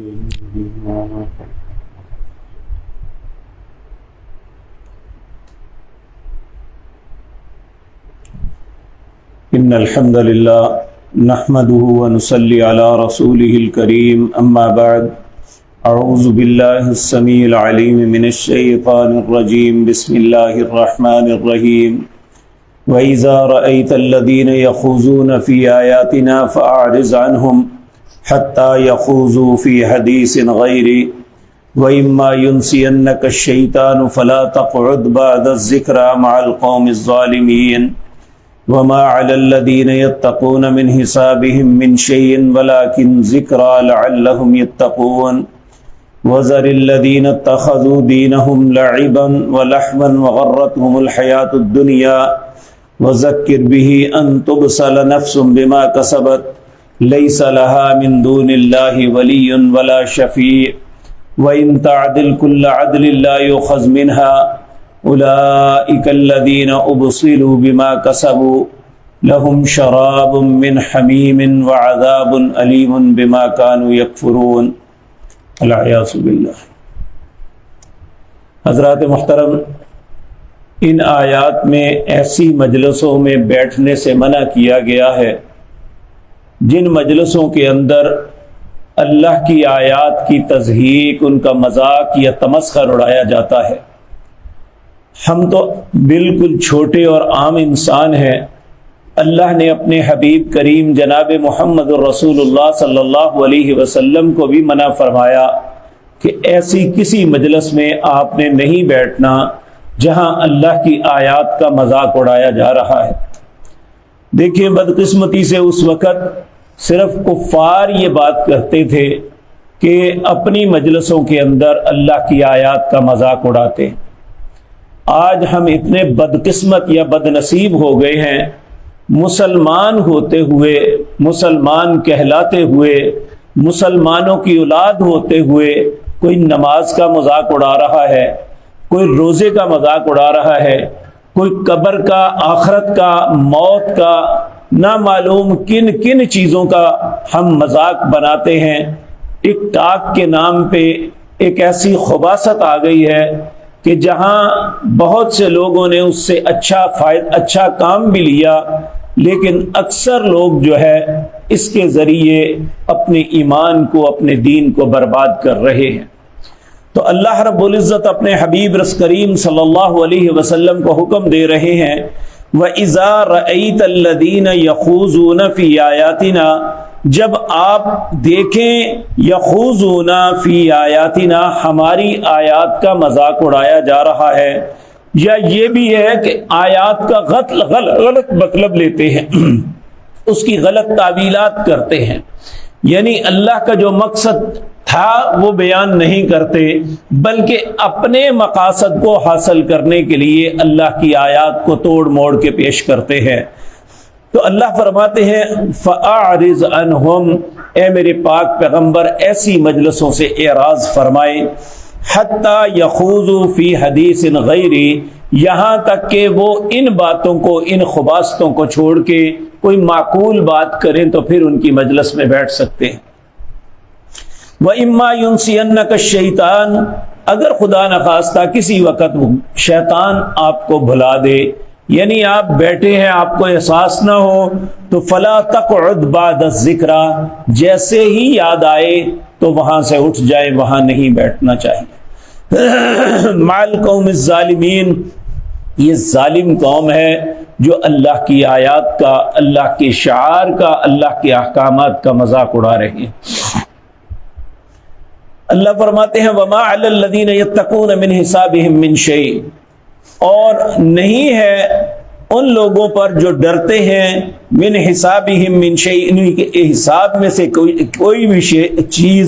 إن الحمد لله نحمده ونصلي على رسوله الكريم أما بعد أعوذ بالله السميع العليم من الشيطان الرجيم بسم الله الرحمن الرحيم وإذا رأيت الذين يخوضون في آياتنا فأعرض عنهم حتى يخوضوا في حديث غيره وإما ينسينك الشيطان فلا تقعد بعد الذكرى مع القوم الظالمين وما على الذين يتقون من حسابهم من شيء ولكن ذكرى لعلهم يتقون وذر الذين اتخذوا دينهم لعبا ولهوا وغرتهم الحياة الدنيا وذكر به أن تبصل نفس بما كسبت ليس لها من دون الله ولي ولا شفيع وإن تعدل كل عدل لا يؤخذ منها أولئك الذين أبصلوا بما كسبوا لهم شراب من حميم وعذاب أليم بما كانوا يكفرون العیاذ باللہ۔ حضرات محترم، ان آیات میں ایسی مجلسوں میں بیٹھنے سے منع کیا گیا ہے جن مجلسوں کے اندر اللہ کی آیات کی تضحیک، ان کا مذاق یا تمسخر اڑایا جاتا ہے۔ ہم تو بالکل چھوٹے اور عام انسان ہیں، اللہ نے اپنے حبیب کریم جناب محمد رسول اللہ صلی اللہ علیہ وسلم کو بھی منع فرمایا کہ ایسی کسی مجلس میں آپ نے نہیں بیٹھنا جہاں اللہ کی آیات کا مذاق اڑایا جا رہا ہے۔ دیکھیں، بدقسمتی سے اس وقت صرف کفار یہ بات کرتے تھے کہ اپنی مجلسوں کے اندر اللہ کی آیات کا مذاق اڑاتے۔ آج ہم اتنے بدقسمت یا بد نصیب ہو گئے ہیں، مسلمان ہوتے ہوئے، مسلمان کہلاتے ہوئے، مسلمانوں کی اولاد ہوتے ہوئے کوئی نماز کا مذاق اڑا رہا ہے، کوئی روزے کا مذاق اڑا رہا ہے، کوئی قبر کا، آخرت کا، موت کا، نہ معلوم کن کن چیزوں کا ہم مذاق بناتے ہیں۔ ٹک ٹاک کے نام پہ ایک ایسی خباثت آ گئی ہے کہ جہاں بہت سے لوگوں نے اس سے اچھا کام بھی لیا، لیکن اکثر لوگ جو ہے اس کے ذریعے اپنے ایمان کو، اپنے دین کو برباد کر رہے ہیں۔ تو اللہ رب العزت اپنے حبیب کریم صلی اللہ علیہ وسلم کو حکم دے رہے ہیں، وَإِذَا رَأَيْتَ الَّذِينَ يَخُوضُونَ فِي آيَاتِنَا، جب آپ دیکھیں یخوضون فی آیاتنا، ہماری آیات کا مذاق اڑایا جا رہا ہے، یا یہ بھی ہے کہ آیات کا غلط مطلب لیتے ہیں، اس کی غلط تعویلات کرتے ہیں، یعنی اللہ کا جو مقصد تھا وہ بیان نہیں کرتے، بلکہ اپنے مقاصد کو حاصل کرنے کے لیے اللہ کی آیات کو توڑ موڑ کے پیش کرتے ہیں۔ تو اللہ فرماتے ہیں فَأَعْرِضْ عَنْهُمْ، اے میرے پاک پیغمبر ایسی مجلسوں سے اعراض فرمائے، حَتَّى يَخُوضُوا فِي حَدِيثٍ غَيْرِهِ، یہاں تک کہ وہ ان باتوں کو، ان خباثتوں کو چھوڑ کے کوئی معقول بات کریں تو پھر ان کی مجلس میں بیٹھ سکتے ہیں۔ وَإِمَّا يُنْسِيَنَّكَ الشَّيْطَانُ، اگر خدا نخواستہ کسی وقت شیطان آپ کو بھلا دے، یعنی آپ بیٹھے ہیں، آپ کو احساس نہ ہو، تو فلا تقعد بعد الذکرى، جیسے ہی یاد آئے تو وہاں سے اٹھ جائے، وہاں نہیں بیٹھنا چاہیے۔ مع القوم الظالمین، یہ ظالم قوم ہے جو اللہ کی آیات کا، اللہ کے شعار کا، اللہ کے احکامات کا مذاق اڑا رہے ہیں۔ اللہ فرماتے ہیں وَمَا عَلَى الَّذِينَ يَتَّقُونَ مِنْ حِسَابِهِمْ مِنْ شَيْءٍ، اور نہیں ہے ان لوگوں پر جو ڈرتے ہیں من حسابہم من شیء، انہی کے حساب میں سے کوئی بھی چیز،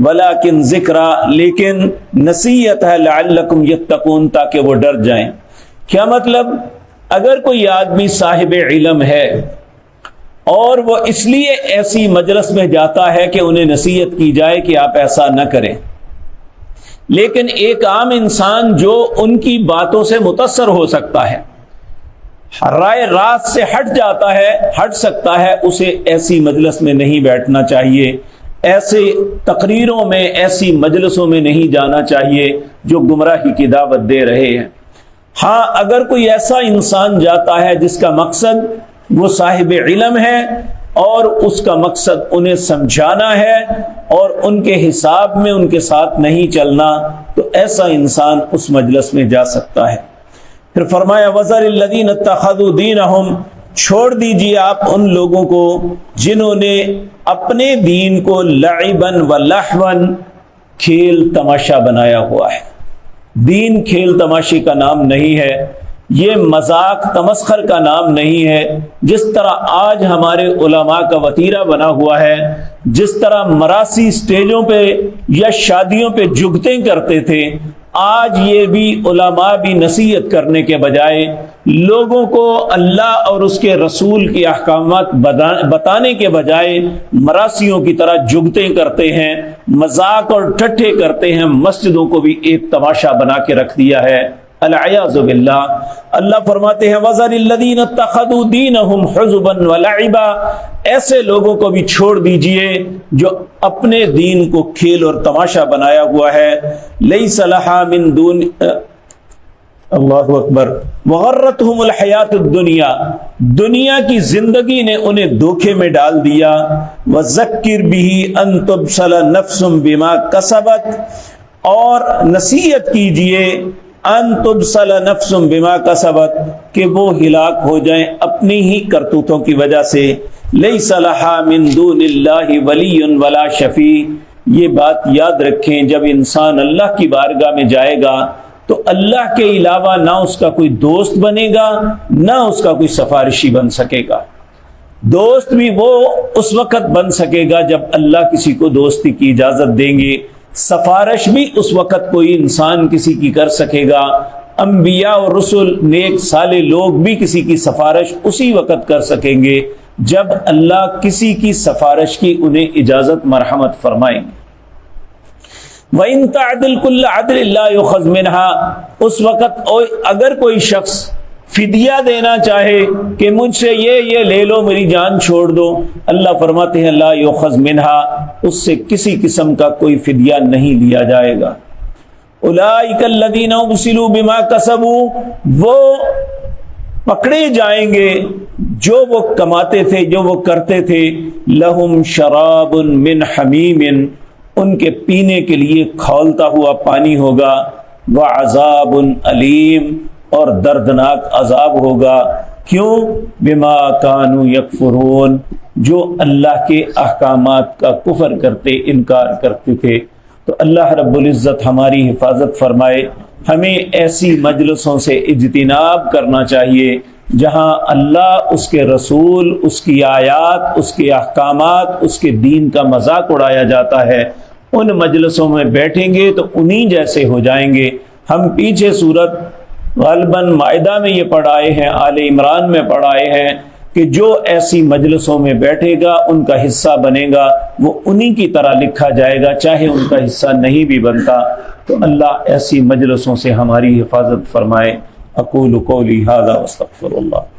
ولیکن ذکرہ، لیکن نصیحت ہے، لعلکم یتقون، تاکہ وہ ڈر جائیں۔ کیا مطلب؟ اگر کوئی آدمی صاحب علم ہے اور وہ اس لیے ایسی مجلس میں جاتا ہے کہ انہیں نصیحت کی جائے کہ آپ ایسا نہ کریں، لیکن ایک عام انسان جو ان کی باتوں سے متاثر ہو سکتا ہے، رائے راست سے ہٹ جاتا ہے، ہٹ سکتا ہے، اسے ایسی مجلس میں نہیں بیٹھنا چاہیے۔ ایسے تقریروں میں، ایسی مجلسوں میں نہیں جانا چاہیے جو گمراہی کی دعوت دے رہے ہیں۔ ہاں، اگر کوئی ایسا انسان جاتا ہے جس کا مقصد وہ صاحب علم ہے اور اس کا مقصد انہیں سمجھانا ہے اور ان کے حساب میں ان کے ساتھ نہیں چلنا، تو ایسا انسان اس مجلس میں جا سکتا ہے۔ پھر فرمایا وَذَرِ الَّذِينَ اتَّخَذُوا دِينَهُمْ، چھوڑ دیجیے آپ ان لوگوں کو جنہوں نے اپنے دین کو لعباً و لہواً، کھیل تماشا بنایا ہوا ہے۔ دین کھیل تماشے کا نام نہیں ہے، یہ مذاق تمسخر کا نام نہیں ہے۔ جس طرح آج ہمارے علماء کا وتیرہ بنا ہوا ہے، جس طرح مراسی سٹیجوں پہ یا شادیوں پہ جگتیں کرتے تھے، آج یہ بھی علماء بھی نصیحت کرنے کے بجائے لوگوں کو اللہ اور اس کے رسول کے احکامات بتانے کے بجائے مراسیوں کی طرح جگتیں کرتے ہیں، مذاق اور ٹھٹھے کرتے ہیں، مسجدوں کو بھی ایک تماشا بنا کے رکھ دیا ہے، العیاذ باللہ۔ اللہ فرماتے ہیں وَذَرِ الَّذِينَ اتَّخَذُوا دِينَهُمْ حُزُبًا وَلَعِبًا، ایسے لوگوں کو بھی چھوڑ دیجئے جو اپنے دین کو کھیل اور تماشا بنایا ہوا ہے۔ لَيْسَ لَهَا مِن دُونِ اللہ اکبر وَغَرَّتْهُمُ الْحَيَاةُ الدُّنْيَا، دنیا کی زندگی نے انہیں دھوکے میں ڈال دیا۔ وَذَكِّرْ بِهِ أَن تُبْصَلَ نَفْسٌ بِمَا كَسَبَتْ، اور نصیحت کیجئے ان تبصل نفس بما کسبت، کہ وہ ہلاک ہو جائیں اپنی ہی کرتوتوں کی وجہ سے۔ لیس لها من دون اللہ ولی ولا شفیع، یہ بات یاد رکھیں، جب انسان اللہ کی بارگاہ میں جائے گا تو اللہ کے علاوہ نہ اس کا کوئی دوست بنے گا، نہ اس کا کوئی سفارشی بن سکے گا۔ دوست بھی وہ اس وقت بن سکے گا جب اللہ کسی کو دوستی کی اجازت دیں گے، سفارش بھی اس وقت کوئی انسان کسی کی کر سکے گا۔ انبیاء اور رسل، نیک صالح لوگ بھی کسی کی سفارش اسی وقت کر سکیں گے جب اللہ کسی کی سفارش کی انہیں اجازت مرحمت فرمائیں گے۔ وَإِن تَعْدِلْ كُلَّ عَدْلٍ لَا يُؤْخَذْ مِنْهَا، اس وقت اگر کوئی شخص فدیہ دینا چاہے کہ مجھ سے یہ لے لو، میری جان چھوڑ دو، اللہ فرماتے ہیں لا یؤخذ منها، اس سے کسی قسم کا کوئی فدیہ نہیں لیا جائے گا۔ اولئک الذین ابسلوا بما کسبوا، وہ پکڑے جائیں گے جو وہ کماتے تھے، جو وہ کرتے تھے۔ لہم شراب من حمیم، ان کے پینے کے لیے کھولتا ہوا پانی ہوگا۔ وعذاب علیم، اور دردناک عذاب ہوگا۔ کیوں؟ بما کانوا یکفرون، جو اللہ کے احکامات کا کفر کرتے، انکار کرتے تھے۔ تو اللہ رب العزت ہماری حفاظت فرمائے۔ ہمیں ایسی مجلسوں سے اجتناب کرنا چاہیے جہاں اللہ، اس کے رسول، اس کی آیات، اس کے احکامات، اس کے دین کا مذاق اڑایا جاتا ہے۔ ان مجلسوں میں بیٹھیں گے تو انہی جیسے ہو جائیں گے۔ ہم پیچھے سورت غالباً مائدہ میں یہ پڑھائے ہیں، آل عمران میں پڑھائے ہیں کہ جو ایسی مجلسوں میں بیٹھے گا ان کا حصہ بنے گا، وہ انہی کی طرح لکھا جائے گا چاہے ان کا حصہ نہیں بھی بنتا۔ تو اللہ ایسی مجلسوں سے ہماری حفاظت فرمائے۔ اقول قولی ھذا واستغفر اللہ۔